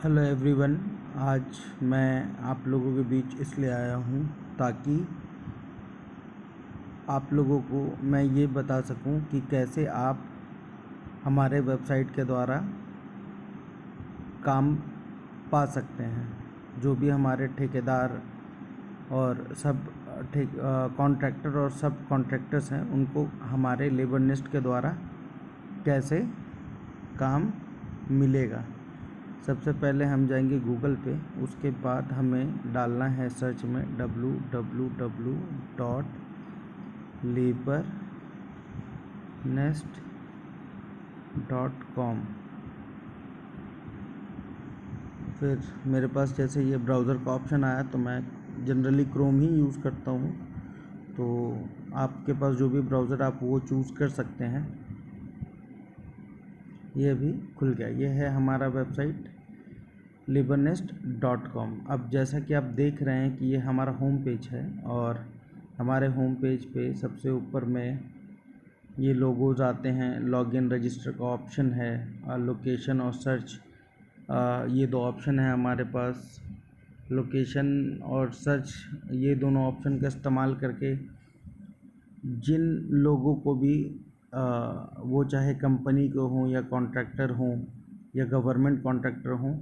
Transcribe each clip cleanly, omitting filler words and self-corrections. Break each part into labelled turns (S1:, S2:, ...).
S1: Hello everyone. आज मैं आप लोगों के बीच इसलिए आया हूँ ताकि आप लोगों को मैं ये बता सकूँ कि कैसे आप हमारे वेबसाइट के द्वारा काम पा सकते हैं। जो भी हमारे ठेकेदार और सब कॉन्ट्रैक्टर और सब कॉन्ट्रैक्टर्स हैं, उनको हमारे लेबर नेस्ट के द्वारा कैसे काम मिलेगा। सबसे पहले हम जाएंगे गूगल पे, उसके बाद हमें डालना है सर्च में www.labernest.com। फिर मेरे पास जैसे ये ब्राउज़र का ऑप्शन आया तो मैं जनरली क्रोम ही यूज़ करता हूँ, तो आपके पास जो भी ब्राउज़र आप वो चूज़ कर सकते हैं। ये भी खुल गया। ये है हमारा वेबसाइट labernest.com। अब जैसा कि आप देख रहे हैं कि ये हमारा होम पेज है और हमारे होम पेज पे सबसे ऊपर में ये लोगोज आते हैं, लॉगिन रजिस्टर का ऑप्शन है, लोकेशन और सर्च, ये दो ऑप्शन है हमारे पास। लोकेशन और सर्च, ये दोनों ऑप्शन का इस्तेमाल करके जिन लोगों को भी वो चाहे कंपनी के हों या कॉन्ट्रैक्टर हों या गवर्नमेंट कॉन्ट्रैक्टर हों,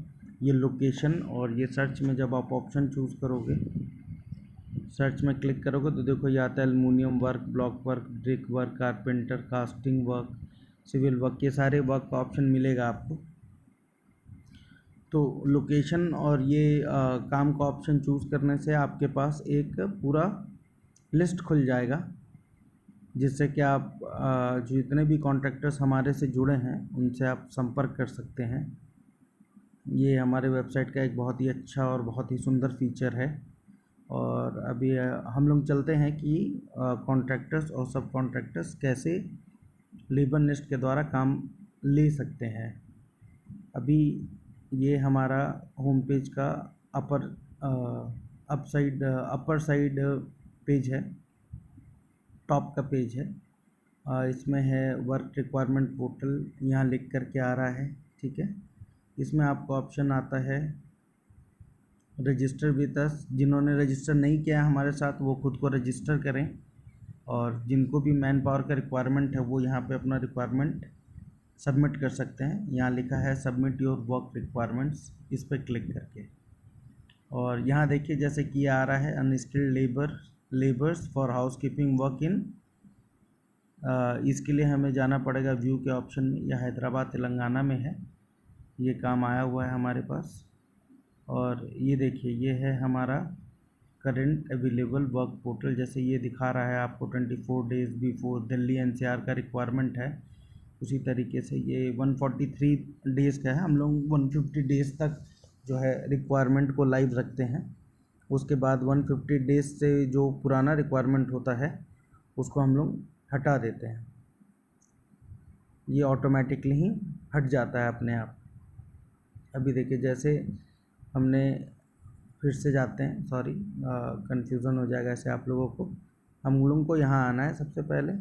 S1: ये लोकेशन और ये सर्च में जब आप ऑप्शन चूज़ करोगे, सर्च में क्लिक करोगे तो देखो ये आता है aluminium work, block work, brick work, carpenter, casting work, civil work, ये सारे वर्क का ऑप्शन मिलेगा आपको। तो लोकेशन और ये काम का ऑप्शन चूज़ करने से आपके पास एक पूरा लिस्ट खुल जाएगा, जिससे कि आप जो जितने भी कॉन्ट्रैक्टर्स हमारे से जुड़े हैं उनसे आप संपर्क कर सकते हैं। ये हमारे वेबसाइट का एक बहुत ही अच्छा और बहुत ही सुंदर फीचर है। और अभी हम लोग चलते हैं कि कॉन्ट्रैक्टर्स और सब कॉन्ट्रैक्टर्स कैसे लेबर नेस्ट के द्वारा काम ले सकते हैं। अभी ये हमारा होम पेज का अपर साइड पेज है, टॉप का पेज है। इसमें है वर्क रिक्वायरमेंट पोर्टल, यहाँ लिख कर के आ रहा है, ठीक है। इसमें आपको ऑप्शन आता है रजिस्टर विद अस। जिन्होंने रजिस्टर नहीं किया हमारे साथ वो खुद को रजिस्टर करें, और जिनको भी मैन पावर का रिक्वायरमेंट है वो यहाँ पे अपना रिक्वायरमेंट सबमिट कर सकते हैं। यहाँ लिखा है सबमिट योर वर्क रिक्वायरमेंट्स, इस पर क्लिक करके। और यहाँ देखिए जैसे कि आ रहा है unskilled labours for housekeeping work in, इसके लिए हमें जाना पड़ेगा व्यू के ऑप्शन में। यह हैदराबाद तेलंगाना में है, ये काम आया हुआ है हमारे पास। और ये देखिए ये है हमारा करंट अवेलेबल वर्क पोर्टल, जैसे ये दिखा रहा है आपको 24 डेज़ बिफोर दिल्ली एनसीआर का रिक्वायरमेंट है। उसी तरीके से ये 143 डेज़ का है। हम लोग 150 डेज़ तक जो है रिक्वायरमेंट को लाइव रखते हैं, उसके बाद 150 डेज़ से जो पुराना रिक्वायरमेंट होता है उसको हम लोग हटा देते हैं। ये ऑटोमेटिकली ही हट जाता है अपने आप। अभी देखिए जैसे हमने, फिर से जाते हैं, सॉरी कन्फ्यूज़न हो जाएगा ऐसे आप लोगों को। हम लोगों को यहाँ आना है सबसे पहले।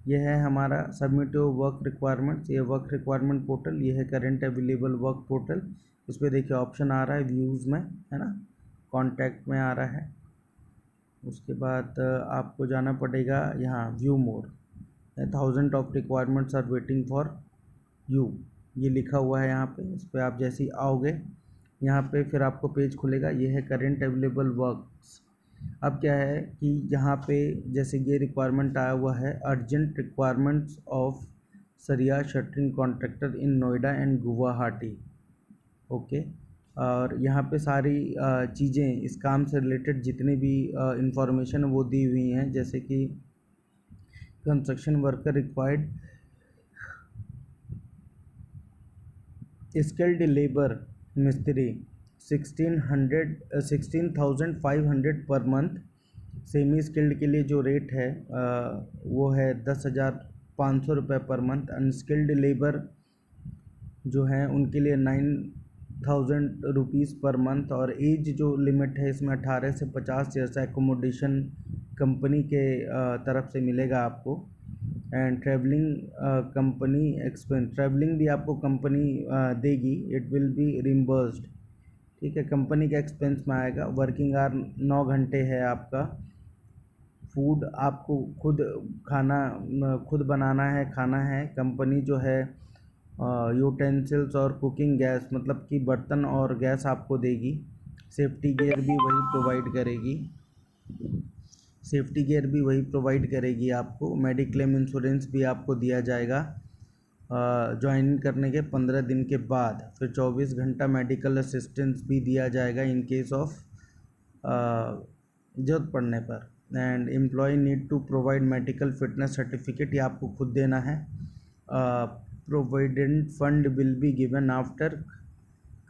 S1: ये है हमारा सबमिट योर वर्क रिक्वायरमेंट्स, ये वर्क रिक्वायरमेंट पोर्टल, ये है करंट अवेलेबल वर्क पोर्टल। इस पर देखिए ऑप्शन आ रहा है व्यूज़ में, है ना, कॉन्टैक्ट में आ रहा है। उसके बाद आपको जाना पड़ेगा यहाँ view more, 1000 of requirements are waiting for you, ये लिखा हुआ है यहाँ पे। इस पर आप जैसे ही आओगे यहाँ पे फिर आपको पेज खुलेगा। ये है करेंट अवेलेबल वर्क्स। अब क्या है कि यहाँ पे जैसे ये रिक्वायरमेंट आया हुआ है अर्जेंट रिक्वायरमेंट्स ऑफ सरिया shuttering contractor in Noida and Guwahati, okay. और यहाँ पे सारी चीज़ें इस काम से रिलेटेड जितनी भी इंफॉर्मेशन वो दी हुई हैं, जैसे कि construction worker required skilled labour मिस्त्री 16,500 पर मंथ। सेमी स्किल्ड के लिए जो रेट है वो है 10,500 रुपये पर मंथ। अनस्किल्ड लेबर जो हैं उनके लिए 9,000 रुपीज़ पर मंथ। और एज जो लिमिट है इसमें 18 से 50 ईयर्स, एकोमोडेशन कंपनी के तरफ से मिलेगा आपको। And travelling company expense, travelling भी आपको कंपनी देगी, इट विल बी रिम्बर्स्ड। ठीक है, कंपनी का एक्सपेंस में आएगा। वर्किंग आवर 9 घंटे है आपका। फूड आपको खुद खाना खुद बनाना है, खाना है। कंपनी जो है यूटेंसिल्स और कुकिंग गैस, मतलब कि बर्तन और गैस आपको देगी। सेफ्टी गियर भी वही प्रोवाइड करेगी, सेफ्टी गियर भी वही प्रोवाइड करेगी आपको। मेडिक्लेम इंश्योरेंस भी आपको दिया जाएगा ज्वाइन करने के 15 दिन के बाद। फिर 24 घंटा मेडिकल असिस्टेंस भी दिया जाएगा इन केस ऑफ ज़रूरत पड़ने पर। And employ need to provide medical fitness certificate, ये आपको खुद देना है। Provident fund will be given after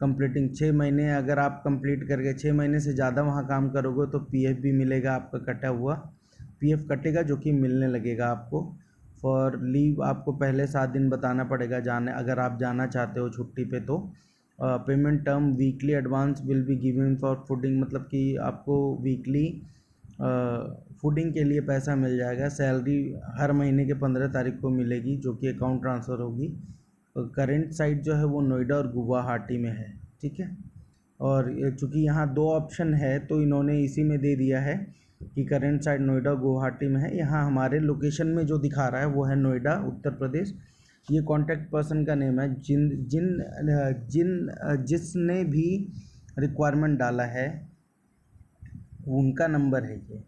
S1: completing 6 महीने। अगर आप कंप्लीट करके 6 महीने से ज़्यादा वहाँ काम करोगे तो पीएफ भी मिलेगा आपका कटा हुआ, पीएफ कटेगा जो कि मिलने लगेगा आपको। फॉर लीव आपको पहले 7 दिन बताना पड़ेगा जाने, अगर आप जाना चाहते हो छुट्टी पे तो। Payment term weekly advance will be given for fooding, मतलब कि आपको वीकली फूडिंग के लिए पैसा मिल जाएगा। सैलरी हर महीने के 15 तारीख को मिलेगी जो कि अकाउंट ट्रांसफ़र होगी। करेंट साइट जो है वो नोएडा और गुवाहाटी में है। ठीक है, और चूँकि यहाँ 2 ऑप्शन है तो इन्होंने इसी में दे दिया है कि करेंट साइट नोएडा गुवाहाटी में है। यहाँ हमारे लोकेशन में जो दिखा रहा है वो है नोएडा उत्तर प्रदेश। ये कॉन्टैक्ट पर्सन का नेम है। जिसने भी रिक्वायरमेंट डाला है उनका नंबर है ये,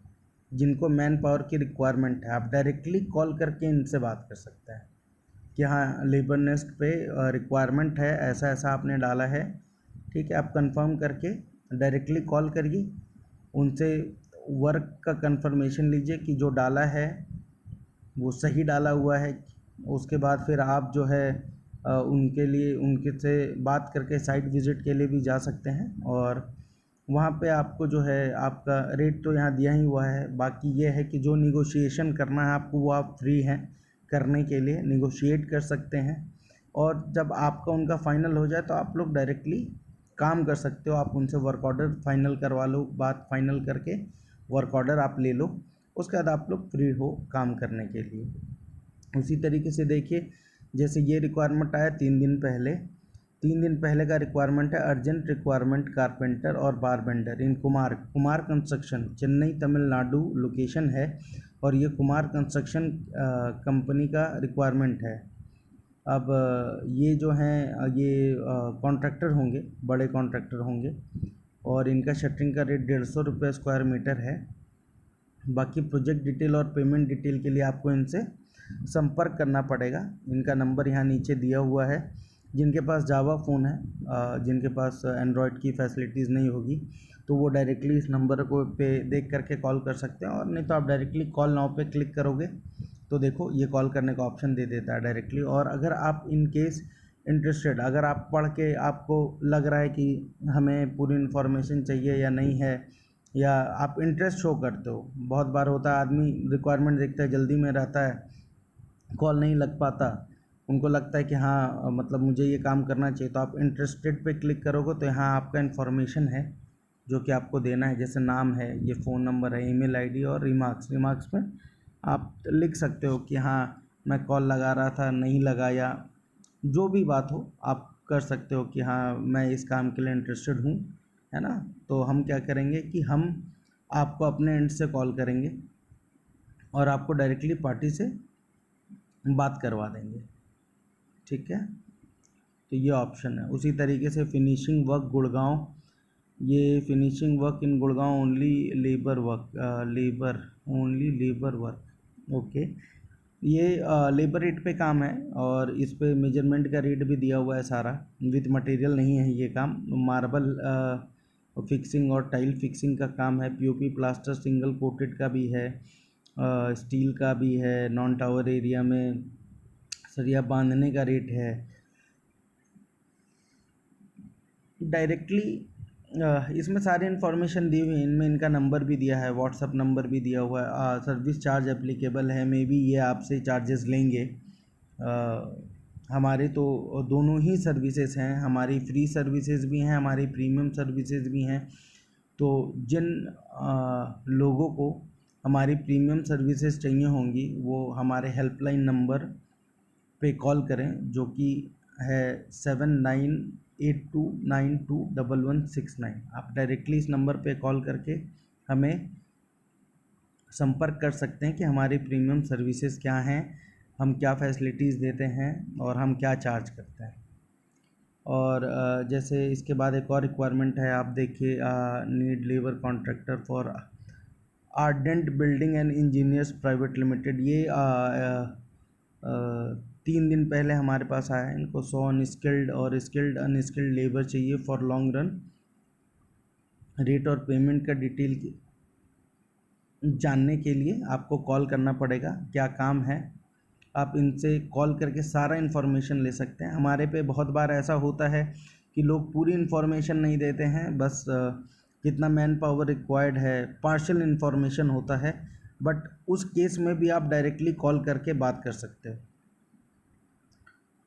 S1: जिनको मैन पावर की रिक्वायरमेंट है। आप डायरेक्टली कॉल करके इनसे बात कर सकते हैं कि हाँ लेबर नेस्ट पे रिक्वायरमेंट है, ऐसा ऐसा आपने डाला है। ठीक है, आप कंफर्म करके डायरेक्टली कॉल करिए, उनसे वर्क का कंफर्मेशन लीजिए कि जो डाला है वो सही डाला हुआ है। उसके बाद फिर आप जो है उनके लिए उनके से बात करके साइट विज़िट के लिए भी जा सकते हैं। और वहाँ पे आपको जो है आपका रेट तो यहाँ दिया ही हुआ है। बाकी ये है कि जो निगोशिएशन करना है आपको वो आप फ्री हैं करने के लिए, निगोशिएट कर सकते हैं। और जब आपका उनका फाइनल हो जाए तो आप लोग डायरेक्टली काम कर सकते हो। आप उनसे वर्क ऑर्डर फाइनल करवा लो, बात फाइनल करके वर्क ऑर्डर आप ले लो, उसके बाद आप लोग फ्री हो काम करने के लिए। उसी तरीके से देखिए, जैसे ये रिक्वायरमेंट आया 3 दिन पहले का रिक्वायरमेंट है। अर्जेंट रिक्वायरमेंट कारपेंटर और बारबेंडर इन कुमार कंस्ट्रक्शन, चेन्नई तमिलनाडु लोकेशन है। और ये कुमार कंस्ट्रक्शन कंपनी का रिक्वायरमेंट है। अब ये जो हैं ये कॉन्ट्रैक्टर होंगे, बड़े कॉन्ट्रैक्टर होंगे। और इनका शटरिंग का रेट 150 रुपये स्क्वायर मीटर है। बाकी प्रोजेक्ट डिटेल और पेमेंट डिटेल के लिए आपको इनसे संपर्क करना पड़ेगा। इनका नंबर यहाँ नीचे दिया हुआ है। जिनके पास जावा फ़ोन है, जिनके पास एंड्रॉयड की फैसिलिटीज़ नहीं होगी तो वो डायरेक्टली इस नंबर को पे देख करके कॉल कर सकते हैं। और नहीं तो आप डायरेक्टली कॉल नाउ पे क्लिक करोगे तो देखो ये कॉल करने का ऑप्शन दे देता है डायरेक्टली। और अगर आप इन केस इंटरेस्टेड, अगर आप पढ़ के आपको लग रहा है कि हमें पूरी इन्फॉर्मेशन चाहिए या नहीं है, या आप इंटरेस्ट शो करते हो, बहुत बार होता है आदमी रिक्वायरमेंट देखता है जल्दी में रहता है, कॉल नहीं लग पाता, उनको लगता है कि हाँ मतलब मुझे ये काम करना चाहिए, तो आप इंटरेस्टेड पे क्लिक करोगे तो यहाँ आपका इन्फॉर्मेशन है जो कि आपको देना है। जैसे नाम है, ये फ़ोन नंबर है, ईमेल आईडी और रिमार्क्स में आप लिख सकते हो कि हाँ मैं कॉल लगा रहा था नहीं लगा, या जो भी बात हो आप कर सकते हो कि हाँ मैं इस काम के लिए इंटरेस्टेड हूँ, है ना। तो हम क्या करेंगे कि हम आपको अपने एंड से कॉल करेंगे और आपको डायरेक्टली पार्टी से बात करवा देंगे। ठीक है, तो ये ऑप्शन है। उसी तरीके से फिनिशिंग वर्क गुड़गांव, ये finishing work in Gurgaon only labour work okay. ये लेबर रेट पे काम है और इस पे मेजरमेंट का रेट भी दिया हुआ है सारा, विथ मटेरियल नहीं है ये काम। मार्बल फिक्सिंग और टाइल फिक्सिंग का काम है। पीओपी प्लास्टर सिंगल कोटेड का भी है, स्टील का भी है। नॉन टावर एरिया में सरिया बांधने का रेट है। डायरेक्टली इसमें सारी इन्फॉर्मेशन दी हुई है। इनमें इनका नंबर भी दिया है, व्हाट्सअप नंबर भी दिया हुआ है। सर्विस चार्ज एप्लीकेबल है, मे बी ये आपसे चार्जेस लेंगे। हमारे तो दोनों ही सर्विसेज हैं, हमारी फ्री सर्विसेज भी हैं, हमारी प्रीमियम सर्विसेज भी हैं। तो जिन लोगों को हमारी प्रीमियम सर्विसेज चाहिए होंगी वो हमारे हेल्पलाइन नंबर पे कॉल करें, जो कि है 7982921169। आप डायरेक्टली इस नंबर पे कॉल करके हमें संपर्क कर सकते हैं कि हमारी प्रीमियम सर्विसेज क्या हैं, हम क्या फैसिलिटीज़ देते हैं और हम क्या चार्ज करते हैं। और जैसे इसके बाद एक और रिक्वायरमेंट है, आप देखिए, need labour contractor for ardent building and engineers private limited. ये 3 दिन पहले हमारे पास आया है। इनको 100 अनस्किल्ड और स्किल्ड अनस्किल्ड लेबर चाहिए फॉर लॉन्ग रन। रेट और पेमेंट का डिटेल जानने के लिए आपको कॉल करना पड़ेगा। क्या काम है, आप इनसे कॉल करके सारा इन्फॉर्मेशन ले सकते हैं। हमारे पे बहुत बार ऐसा होता है कि लोग पूरी इन्फॉर्मेशन नहीं देते हैं, बस कितना मैन पावर रिक्वायर्ड है, पार्शियल इन्फॉर्मेशन होता है। बट उस केस में भी आप डायरेक्टली कॉल करके बात कर सकते हो।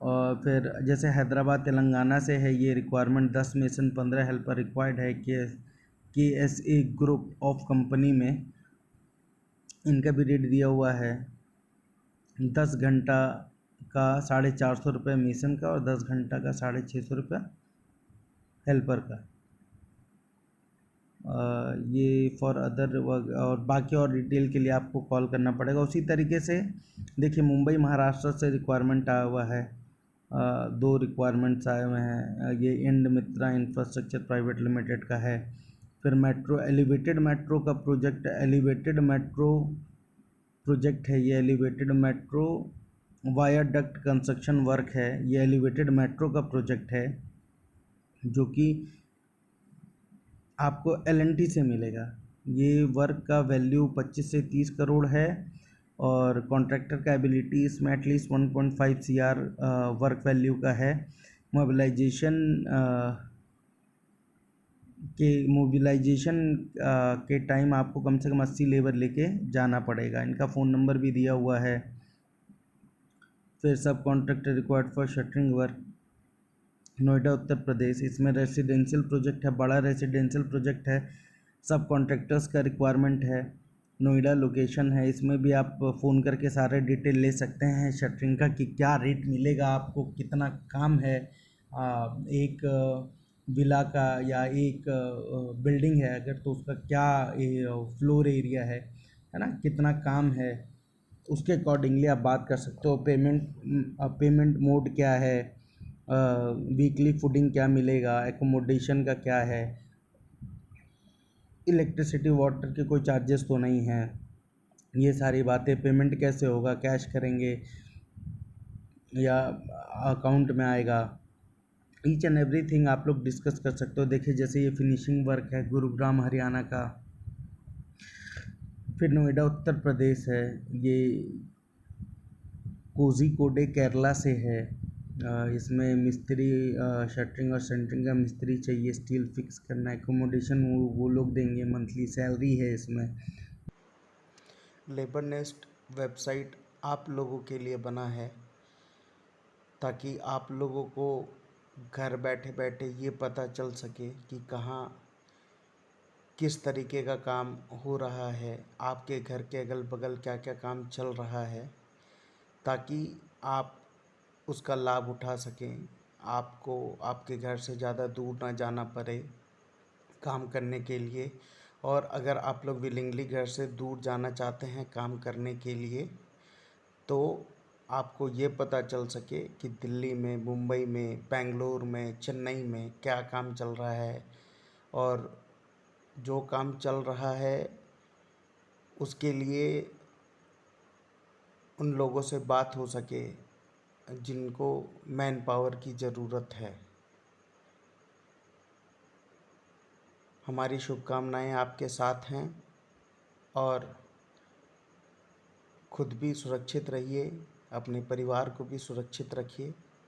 S1: और फिर जैसे हैदराबाद तेलंगाना से है ये रिक्वायरमेंट, 10 मेसन 15 हेल्पर रिक्वायर्ड है KSA ग्रुप ऑफ कंपनी में। इनका भी रेट दिया हुआ है 10 घंटा का 450 रुपये मेसन का और 10 घंटा का 650 रुपये हेल्पर का। ये फॉर अदर वर्क और बाकी और डिटेल के लिए आपको कॉल करना पड़ेगा। उसी तरीके से देखिए, मुंबई महाराष्ट्र से रिक्वायरमेंट आया हुआ है। 2 रिक्वायरमेंट्स आए हुए हैं। ये इंड मित्रा इंफ्रास्ट्रक्चर प्राइवेट लिमिटेड का है। फिर मेट्रो, एलिवेटेड मेट्रो का प्रोजेक्ट, एलिवेटेड मेट्रो प्रोजेक्ट है। ये elevated metro viaduct construction work है। ये एलिवेटेड मेट्रो का प्रोजेक्ट है जो कि आपको L&T से मिलेगा। ये वर्क का वैल्यू 25 से 30 करोड़ है और कॉन्ट्रैक्टर का एबिलिटी इसमें एटलीस्ट 1.5 CR वर्क वैल्यू का है। मोबिलाइजेशन के टाइम आपको कम से कम 80 लेबर लेके जाना पड़ेगा। इनका फ़ोन नंबर भी दिया हुआ है। फिर sub contractor required for shuttering work, Noida Uttar Pradesh. इसमें रेसिडेंशियल प्रोजेक्ट है, बड़ा रेसिडेंशियल प्रोजेक्ट है। सब कॉन्ट्रैक्टर्स का रिक्वायरमेंट है, नोएडा लोकेशन है। इसमें भी आप फ़ोन करके सारे डिटेल ले सकते हैं शटरिंग का, कि क्या रेट मिलेगा आपको, कितना काम है। एक विला का या एक बिल्डिंग है अगर, तो उसका क्या फ्लोर एरिया है ना, कितना काम है, उसके अकॉर्डिंगली आप बात कर सकते हो। पेमेंट मोड क्या है, वीकली फूडिंग क्या मिलेगा, एकोमोडेशन का क्या है, इलेक्ट्रिसिटी वाटर के कोई चार्जेस तो नहीं हैं, ये सारी बातें। पेमेंट कैसे होगा, कैश करेंगे या अकाउंट में आएगा, ईच एंड एवरीथिंग आप लोग डिस्कस कर सकते हो। देखिए, जैसे ये फिनिशिंग वर्क है गुरुग्राम हरियाणा का। फिर नोएडा उत्तर प्रदेश है, ये कोझिकोडे केरला से है। इसमें मिस्त्री, शटरिंग और सेंटरिंग का मिस्त्री चाहिए, स्टील फिक्स करना, एकोमोडेशन वो लोग देंगे, मंथली सैलरी है इसमें। लेबर नेस्ट वेबसाइट आप लोगों के लिए बना है ताकि आप लोगों को घर बैठे बैठे ये पता चल सके कि कहाँ किस तरीके का काम हो रहा है, आपके घर के अगल बगल क्या क्या काम चल रहा है, ताकि आप उसका लाभ उठा सकें। आपको आपके घर से ज़्यादा दूर ना जाना पड़े काम करने के लिए। और अगर आप लोग विलिंगली घर से दूर जाना चाहते हैं काम करने के लिए, तो आपको ये पता चल सके कि दिल्ली में, मुंबई में, बेंगलोर में, चेन्नई में क्या काम चल रहा है। और जो काम चल रहा है उसके लिए उन लोगों से बात हो सके जिनको मैन पावर की ज़रूरत है। हमारी शुभकामनाएं आपके साथ हैं और खुद भी सुरक्षित रहिए, अपने परिवार को भी सुरक्षित रखिए।